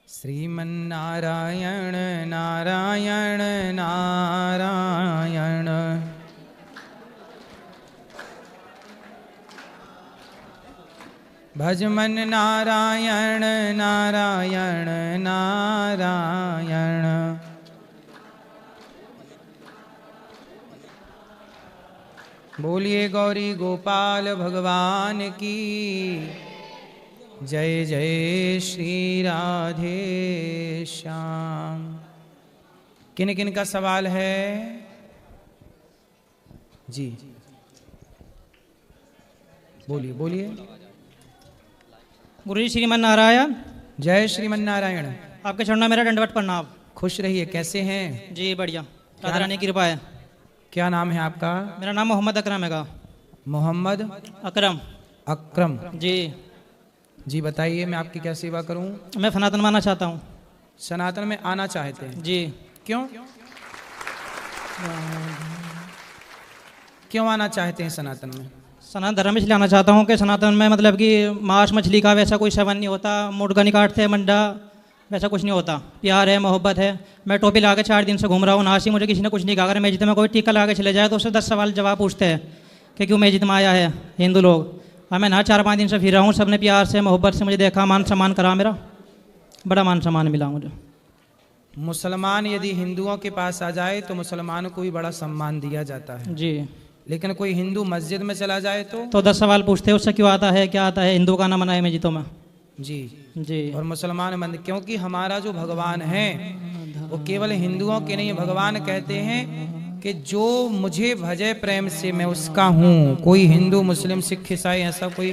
श्रीमन्नारायण नारायण नारायण। भजमन नारायण नारायण नारायण। बोलिए गौरी गोपाल भगवान की जय जय श्री राधे श्याम। किन किन का सवाल है जी? बोलिए बोलिए। गुरु जी श्रीमन नारायण। जय श्रीमन नारायण। आपके चरणों में मेरा दंडवत प्रणाम। खुश रहिए। कैसे हैं? जी बढ़िया, राधा रानी की कृपा है। क्या नाम है आपका? मेरा नाम मोहम्मद अकरम है। मोहम्मद अकरम। अकरम जी जी। बताइए मैं आपकी क्या सेवा करूं? मैं सनातन मानना चाहता हूँ। सनातन में आना चाहते हैं? जी। क्यों क्यों आना चाहते हैं सनातन में? सनातन धर्म इसलिए आना चाहता हूँ कि सनातन में मतलब कि मांस मछली का वैसा कोई सेवन नहीं होता, मुर्गा नहीं काटते, मंडा वैसा कुछ नहीं होता। प्यार है, मोहब्बत है। मैं टोपी ला के 4 दिन से घूम रहा हूँ, नासी मुझे किसी ने कुछ नहीं कहा। अगर मस्जिद में कोई टीका ला के चले जाए तो उससे 10 सवाल जवाब पूछते हैं कि क्यों मस्जिद में आया है हिंदू लोग। हाँ, मैं ना 4-5 दिन से फिर रहा हूँ, सबने प्यार से मोहब्बत से मुझे देखा, मान सम्मान करा, मेरा बड़ा मान सम्मान मिला मुझे। मुसलमान यदि हिंदुओं के पास आ जाए तो मुसलमान को भी बड़ा सम्मान दिया जाता है जी। लेकिन कोई हिंदू मस्जिद में चला जाए तो 10 सवाल पूछते हैं उससे, क्यों आता है, क्या आता है, हिंदू का नाम मनाए मस्जिदों में। जी जी। और मुसलमान मंद, क्योंकि हमारा जो भगवान है वो केवल हिंदुओं के नहीं। भगवान कहते हैं कि जो मुझे भजे प्रेम से मैं उसका हूँ। कोई हिंदू मुस्लिम सिख ईसाई ऐसा कोई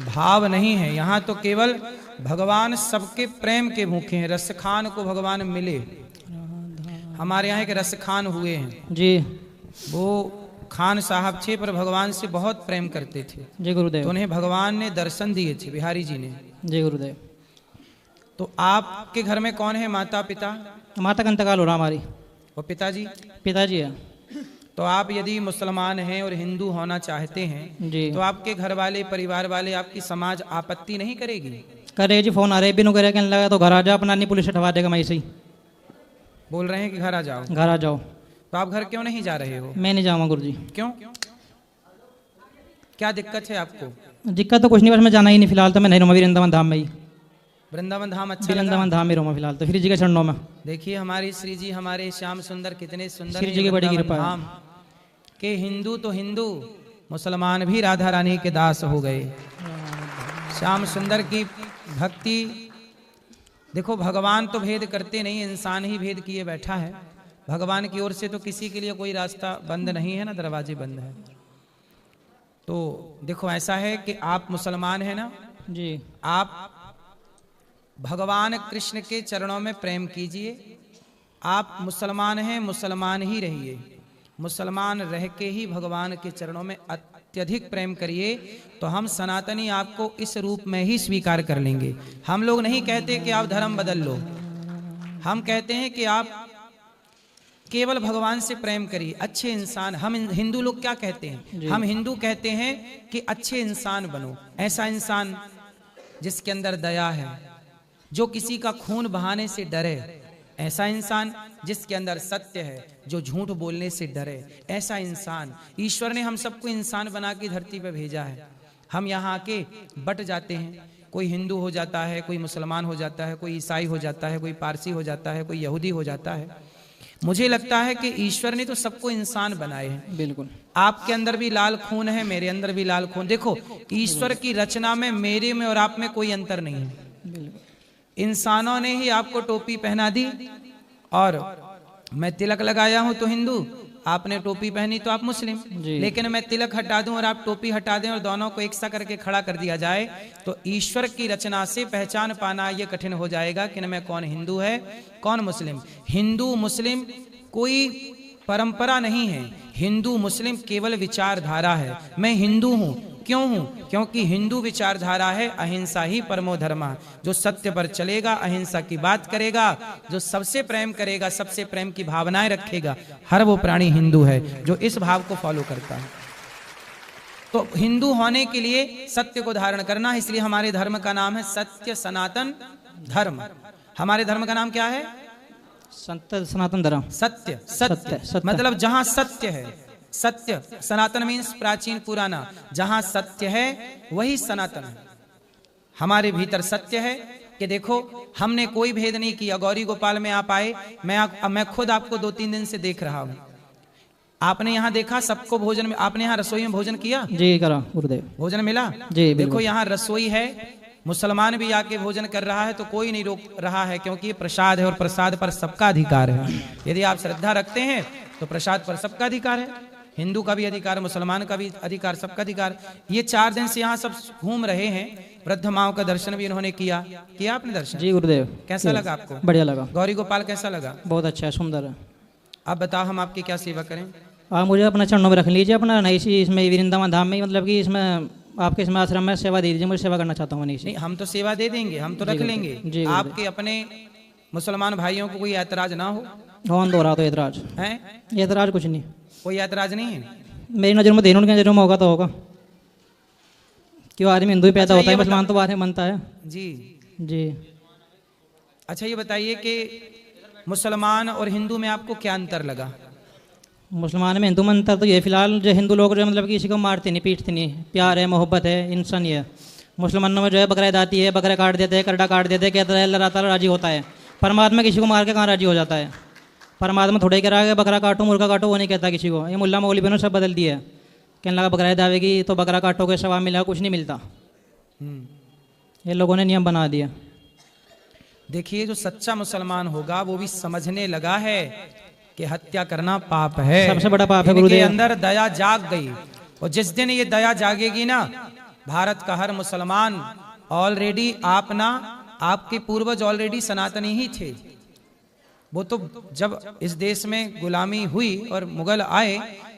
भाव नहीं है। यहाँ तो केवल भगवान सबके प्रेम के भूखे हैं। रसखान को भगवान मिले। हमारे यहाँ एक रसखान हुए हैं जी। वो खान साहब थे पर भगवान से बहुत प्रेम करते थे। जय गुरुदेव। तो उन्हें भगवान ने दर्शन दिए थे, बिहारी जी ने। जय गुरुदेव। तो आपके घर में कौन है? माता पिता? माता का इंतकाल हो रहा हमारी। और पिताजी? पिताजी है। तो आप यदि मुसलमान हैं और हिंदू होना चाहते हैं जी। तो आपके घर वाले, परिवार वाले, आपकी समाज आपत्ति नहीं करेगी? करे जी, फोन आ रहे बिनु करे, कहने लगा तो घर आ जा, अपना नहीं पुलिस हटवा देगा। मैं ऐसे ही बोल रहे हैं कि घर आ जाओ। घर आ जाओ। तो आप घर क्यों नहीं जा रहे हो? मैं नहीं जाऊँगा गुरु जी। क्यों? क्या दिक्कत है आपको? दिक्कत तो कुछ नहीं, बस मैं जाना ही नहीं फिलहाल। तो मैं नहीं रहूँगा वृंदावन धाम में ही। वृंदावन धाम अच्छा लगा? वृंदावन धाम में रहूँगा फिलहाल तो, श्री जी के चरणों में। देखिए हमारी श्री जी, हमारे श्याम सुंदर कितने सुंदर श्री जी की बड़ी कृपा है। धाम के हिंदू तो हिंदू, मुसलमान भी राधा रानी के दास हो गए। श्याम सुंदर की भक्ति देखो। भगवान तो भेद करते नहीं, इंसान ही भेद किए बैठा है। भगवान की ओर से तो किसी के लिए कोई रास्ता बंद नहीं है ना, दरवाजे बंद है। तो देखो ऐसा है कि आप मुसलमान हैं ना जी। आप भगवान कृष्ण के चरणों में प्रेम कीजिए। आप मुसलमान हैं, मुसलमान ही रहिए। मुसलमान रह के ही भगवान के चरणों में अत्यधिक प्रेम करिए तो हम सनातनी आपको इस रूप में ही स्वीकार कर लेंगे। हम लोग नहीं कहते कि आप धर्म बदल लो, हम कहते हैं कि आप केवल भगवान से प्रेम करिए। अच्छे इंसान, हम हिंदू लोग क्या कहते हैं? हम हिंदू कहते हैं कि अच्छे इंसान बनो। ऐसा इंसान जिसके अंदर दया है, जो किसी का खून बहाने से डरे। ऐसा इंसान जिसके अंदर सत्य है, जो झूठ बोलने से डरे। ऐसा इंसान, ईश्वर ने हम सबको इंसान बना के धरती पर भेजा है। हम यहाँ आके बट जाते हैं। कोई हिंदू हो जाता है, कोई मुसलमान हो जाता है, कोई ईसाई हो जाता है, कोई पारसी हो जाता है, कोई यहूदी हो जाता है। मुझे लगता है कि ईश्वर ने तो सबको इंसान बनाए हैं। बिल्कुल। आपके अंदर भी लाल खून है, मेरे अंदर भी लाल खून। देखो ईश्वर की रचना में मेरे में और आप में कोई अंतर नहीं है। बिल्कुल। इंसानों ने ही आपको टोपी पहना दी और मैं तिलक लगाया हूं तो हिंदू, आपने टोपी पहनी तो आप मुस्लिम। लेकिन मैं तिलक हटा दूं और आप टोपी हटा दें और दोनों को एक सा करके खड़ा कर दिया जाए तो ईश्वर की रचना से पहचान पाना यह कठिन हो जाएगा कि मैं कौन हिंदू है कौन मुस्लिम। हिंदू मुस्लिम कोई परंपरा नहीं है। हिंदू मुस्लिम केवल विचारधारा है। मैं हिंदू हूं, क्यों हूं? क्योंकि हिंदू विचारधारा है अहिंसा ही परमो धर्म। जो सत्य पर चलेगा, अहिंसा की बात करेगा, जो सबसे प्रेम करेगा, सबसे प्रेम की भावनाएं रखेगा, हर वो प्राणी हिंदू है जो इस भाव को फॉलो करता है। तो हिंदू होने के लिए सत्य को धारण करना, इसलिए हमारे धर्म का नाम है सत्य सनातन धर्म। हमारे धर्म का नाम क्या है? संत सनातन धर्म। सत्य। सत्य सत्य। मतलब जहां सत्य है, सत्य। सनातन मीन्स प्राचीन पुराना। जहां सत्य है वही सनातन है। हमारे भीतर सत्य है कि देखो हमने कोई भेद नहीं किया। गौरी गोपाल में आप आए, मैं खुद आपको 2-3 दिन से देख रहा हूं। आपने यहाँ देखा सबको भोजन में, आपने यहाँ रसोई में भोजन किया? जी करा गुरुदेव। भोजन मिला? जी बिल्कुल। देखो यहाँ रसोई है, मुसलमान भी आके भोजन कर रहा है तो कोई नहीं रोक रहा है, क्योंकि ये प्रसाद है और प्रसाद पर सबका अधिकार है। यदि आप श्रद्धा रखते हैं तो प्रसाद पर सबका अधिकार है। हिंदू का भी अधिकार, मुसलमान का भी अधिकार, सबका अधिकार। ये 4 दिन से यहाँ सब घूम रहे हैं। वृद्ध माओ का दर्शन भी इन्होंने किया आपने दर्शन? जी गुरुदेव। कैसा लगा आपको? बढ़िया लगा। गौरी गोपाल कैसा लगा? बहुत अच्छा है, सुंदर है। आप बताओ हम आपकी क्या सेवा करें? आप मुझे अपना चरणों में रख लीजिए, अपना नहीं सी इसमें वृंदावन धाम में, मतलब कि इसमें आपके इसमें आश्रम में सेवा दे दीजिए। मुझे सेवा करना चाहता हूँ। नहीं हम तो सेवा दे देंगे, हम तो रख लेंगे। आपके अपने मुसलमान भाइयों को कोई ऐतराज ना हो? कौन दो रहा तो ऐतराज है? ऐतराज कुछ नहीं, कोई ऐतराज नहीं है। मेरी नज़र में देनों की नज़रों में होगा तो होगा। क्यों आदमी हिंदू ही पैदा होता है, मुसलमान तो बाद में बनता है। जी जी। अच्छा ये बताइए कि मुसलमान और हिंदू में आपको क्या अंतर लगा? मुसलमान में हिंदू में अंतर तो ये फिलहाल जो हिंदू लोग जो मतलब कि किसी को मारते नहीं, पीटते नहीं, प्यार है, मोहब्बत है, इंसानी है। मुसलमानों में जो है बकरा ईद आती है, बकरा काट देते हैं, करड़ा काट देते हैं, कहता है अल्लाह ताला राजी होता है। परमात्मा किसी को मार के कहाँ राजी हो जाता है? परमात्मा थोड़े कह रहा है बकरा काटो मुर्गा काटो, वो नहीं कहता किसी को। ये मुल्ला मौलवी ने सब बदल दिया है। कहने लगा बकरा ईद आवेगी तो बकरा काटोगे सवाब मिला, कुछ नहीं मिलता। ये लोगों ने नियम बना दिया। देखिए जो सच्चा मुसलमान होगा वो भी समझने लगा है कि हत्या करना पाप है, सबसे बड़ा पाप है। इनके अंदर दया जाग गई, और जिस दिन ये दया जागेगी ना, भारत का हर मुसलमान ऑलरेडी आपके पूर्वज ऑलरेडी सनातनी ही थे। वो तो जब इस देश में गुलामी हुई और मुगल आए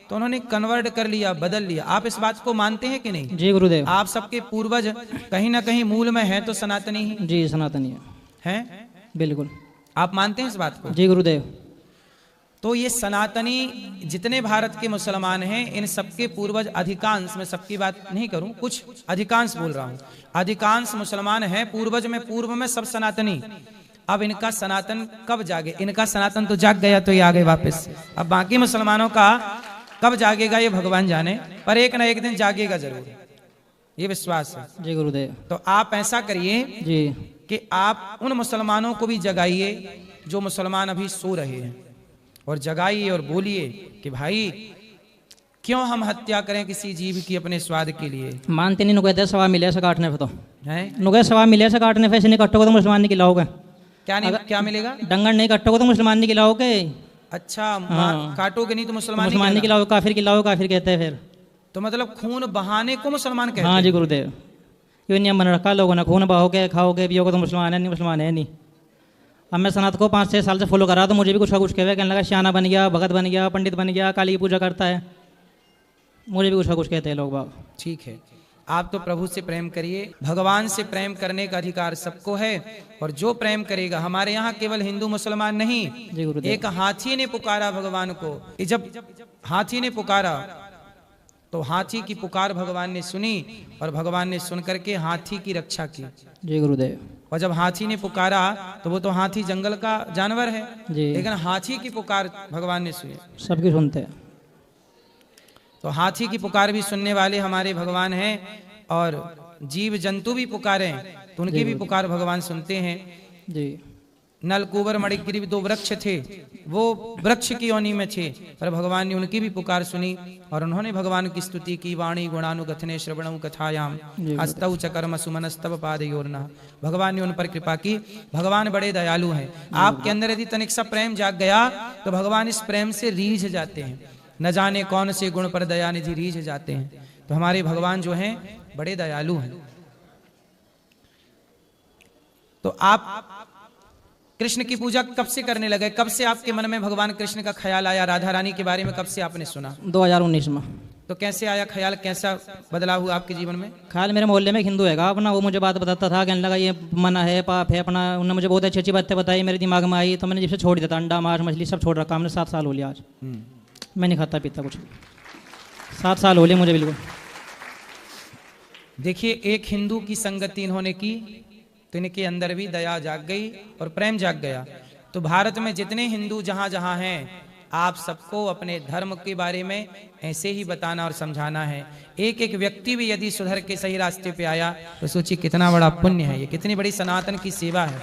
तो उन्होंने कन्वर्ट कर लिया, बदल लिया। आप इस बात को मानते हैं कि नहीं? जी गुरुदेव। आप सबके पूर्वज कहीं ना कहीं मूल में हैं तो सनातनी ही जी, सनातनी हैं। बिल्कुल। आप मानते हैं इस बात को? जी गुरुदेव। तो ये सनातनी जितने भारत के मुसलमान हैं, इन सबके पूर्वज अधिकांश, मैं सबकी बात नहीं करूं, कुछ अधिकांश बोल रहा हूं, अधिकांश मुसलमान हैं पूर्वज में, पूर्व में सब सनातनी। अब इनका सनातन कब जागे? इनका सनातन तो जाग गया तो ये आ गए वापस। अब बाकी मुसलमानों का कब जागेगा ये भगवान जाने, पर एक ना एक दिन जागेगा जरूर, ये विश्वास है। जी गुरुदेव। तो आप ऐसा करिए जी कि आप उन मुसलमानों को भी जगाइए जो मुसलमान अभी सो रहे हैं, और जगाइए और बोलिए कि भाई क्यों हम हत्या करें किसी जीव की अपने स्वाद के लिए? मानते नहीं, कहते सवाब मिले ऐसा काटने पे, तो है नुके सवाब मिले ऐसा काटने पे, ऐसे नहीं कटोगे तो मुसलमान नहीं खिलाओगे। क्या नहीं, क्या मिलेगा? डंगर नहीं कटोगे तो मुसलमान नहीं खिलाओगे। अच्छा हाँ। काटोगे नहीं तो मुसलमान नहीं खिलाओगे, काफिर खिलाओ, काफिर कहते हैं फिर। तो मतलब खून बहाने को मुसलमान कहते हैं? हाँ जी गुरुदेव, ये नियम बना रखा लोगों ने, खून बहाओगे खाओगे पियोगे तो मुसलमान है नहीं, मुसलमान है नहीं। अब मैं सनात को 5-6 साल से फॉलो कर रहा, तो मुझे भी कुछ कहने लगा, श्याना बन गया, भगत बन गया, पंडित बन गया, काली की पूजा करता है, मुझे भी कुछ कहते हैं लोग बाग। ठीक है, आप तो प्रभु से प्रेम करिए, भगवान से प्रेम करने का अधिकार सबको है, और जो प्रेम करेगा, हमारे यहाँ केवल हिंदू मुसलमान नहीं, एक हाथी ने पुकारा भगवान को। जब हाथी ने पुकारा तो हाथी की पुकार भगवान ने सुनी, और भगवान ने सुन करके हाथी की रक्षा की। जी गुरुदेव। और जब हाथी ने पुकारा तो वो तो हाथी जंगल का जानवर है जी, लेकिन हाथी की पुकार भगवान ने सुनी। सबकी सुनते हैं, तो हाथी की पुकार भी सुनने वाले हमारे भगवान हैं, और जीव जंतु भी पुकारें तो उनकी भी पुकार भगवान सुनते हैं जी। नलकुबर मणिगिरी 2 वृक्ष थे, वो वृक्ष की योनि में थे, पर भगवान ने उनकी भी पुकार सुनी, और उन्होंने भगवान की स्तुति की। वाणी गुणानुगथने श्रवणं कथायाम हस्तौ च कर्म सुमनस्तव पादयोर्नः। भगवान ने उन पर कृपा की। भगवान बड़े दयालु हैं। आपके अंदर यदि तनिक सा प्रेम जाग गया तो भगवान इस प्रेम से रीझ जाते हैं, न जाने कौन से गुण पर दया निधि रीझ जाते हैं। तो हमारे भगवान जो हैं बड़े दयालु हैं। तो आप कृष्ण की पूजा कब से करने लगे? कब से आपके मन में भगवान कृष्ण का ख्याल आया? राधा रानी के बारे में कब से आपने सुना? 2019 में। तो कैसे आया ख्याल, कैसा बदलाव हुआ आपके जीवन में? ख्याल मेरे मोहल्ले में हिंदू है अपना, वो मुझे बात बताता था, कहने लगा ये मना है, पाप है अपना। उन्होंने मुझे बहुत अच्छी अच्छी बातें बताई, मेरे दिमाग में आई, तो मैंने जिससे छोड़ दिया था। अंडा मांस मछली सब छोड़ रखा हमने, 7 साल हो लिया आज। मैं नहीं खाता पीता कुछ, 7 साल हो लिए मुझे बिल्कुल। देखिए, एक हिंदू की संगति इन्होंने की, तो इनके अंदर भी दया जाग गई और प्रेम जाग गया। तो भारत में जितने हिंदू जहां जहां हैं, आप सबको अपने धर्म के बारे में ऐसे ही बताना और समझाना है। एक एक व्यक्ति भी यदि सुधर के सही रास्ते पे आया तो सोचिए कितना बड़ा पुण्य है, ये कितनी बड़ी सनातन की सेवा है।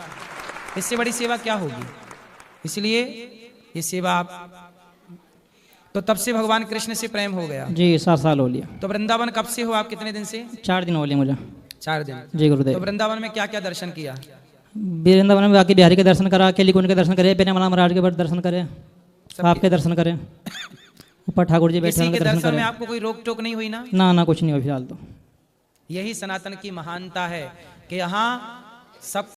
इससे बड़ी सेवा क्या होगी। इसलिए ये सेवा आप, तो तब से भगवान कृष्ण से प्रेम हो गया। जी 7 साल हो लिया। तो वृंदावन कब से हो आप, कितने दिन से? 4 दिन हो लिए मुझे। 4 दिन। जी गुरुदेव। तो वृंदावन में क्या क्या दर्शन किया? वृंदावन में बाकी बिहारी के दर्शन करा, केली कुंड के दर्शन करे, पेनामला महाराज के दर्शन करे, आपके दर्शन करें, ऊपर ठाकुर जी बैठे किसी के उनके दर्शन दर्शन में करें। आपको कोई रोक टोक नहीं हुई ना? ना कुछ नहीं हुआ फिलहाल तो। यही सनातन की महानता है कि यहाँ सब